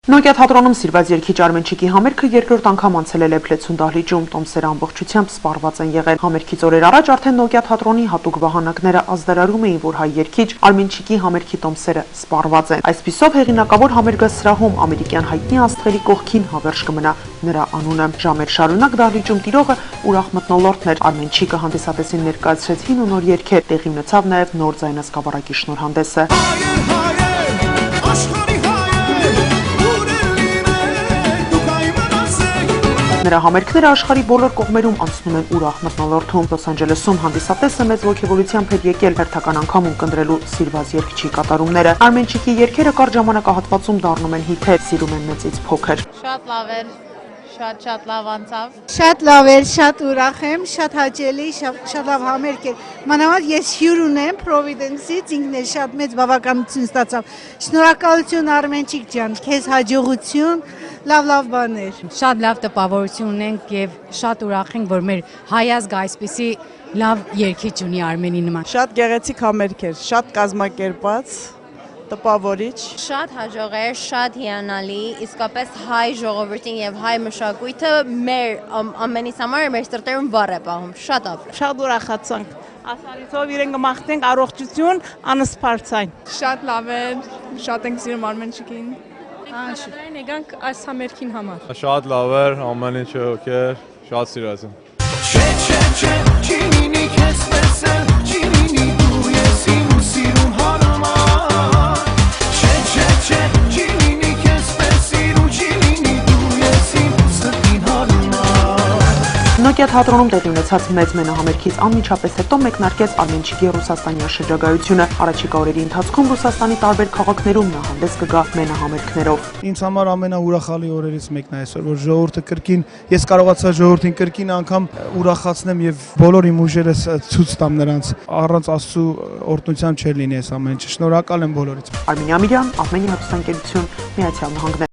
Նոկիա թատրոնում սիրված երգիչ Արմենչիկի համերգը երկրորդ անգամ անցել է Լեփլեցուն դահլիճում, տոմսերը ամբողջությամբ սպառված են եղել։ Համերգից օրեր առաջ արդեն Նոկիա թատրոնի հատուկ վահանակները ազդարարում էին, որ հայ երգիչ Արմենչիկի համերգի տոմսերը սպառված են։ Այսպիսով հեղինակավոր համերգասրահում ամերիկյան հայտնի աստղերի կողքին հավերժ կմնա նրա անունը։ Ժամեր շարունակ դահլիճում տիրողը ուրախ մթնոլորտն էր։ Արմենչիկը հանդիսատեսին ներկայացրեց հին ու նոր երգեր, տեղի ունեցավ նաև նոր ձայնասկավառակի շնորհանդեսը։ Նրա համերգները աշխարհի բոլոր կողմերում անցնում են ուրախ մթնոլորտում։ Լոս Անջելեսում հանդիսատեսը մեծ ոգևորությամբ էր եկել հերթական անգամ ունկնդրելու սիրված երգչի կատարումները։ Արմենչիկի երգերը կարճ ժամանակահատվածում դառնում են հիթեր, սիրում են մեծից փոքր։ Շատ լավ էր, շատ լավ անցավ։ Շատ լավ էր, շատ ուրախ եմ, շատ հաճելի, շատ լավ համերգ էր։ Մանավանդ ես հյուր ունեմ Providence-ից, ինքն էլ շատ մեծ բավականություն ստացավ։ Շնորհակալություն Արմենչիկ ջան, քեզ հաջողություն, լավ բաներ։ Շատ լավ տպավորություն ունենք եւ շատ ուրախ ենք, որ մեր հայ ազգը այսպիսի լավ երգիչ ունի Արմենի նման։ Շատ գեղեցիկ համերգ էր, շատ կազմակերպած, տպավորիչ։ Շատ հաջող էր, շատ հիանալի, իսկապես հայ ժողովրդին եւ հայ մշակույթը մեր ամենից համար մեր սրտերում վառ է պահում, շատ ապրել։ Շատ ուրախացանք։ Ասալիցով իրեն կմաղթենք առողջություն, անսպարծային։ Շատ լավ էր, շատ ենք սիրում Արմենչիկին։ Դրան եկանք այս համերգին համար։ Շատ լավ էր, ամեն ինչը օքեր, շատ սիրած եմ։ Նոկիա թատրոնում տեղի ունեցած մեծ մենահամերգից անմիջապես հետո մեկնարկեց Արմենչիկի ռուսաստանյան շրջագայությունը։ Առաջիկա օրերի ընթացքում Ռուսաստանի տարբեր քաղաքներում նա հանդես կգա մենահամերգներով։ Ինձ համար ամենաուրախալի օրերից մեկն է այսօր, որ ժողովուրդը կրկին, ես կարողացա ժողովրդին կրկին անգամ ուրախացնեմ եւ բոլոր իմ ուժերս ցույց տամ նրանց։ Առանց Աստծո օրհնության չէր լինի այս ամեն ինչը։ Շնորհակալ եմ բոլորից։ Արմեն Ամիրյան, Արմենի հեռուստաընկերություն, Միացյալ Նահանգներ։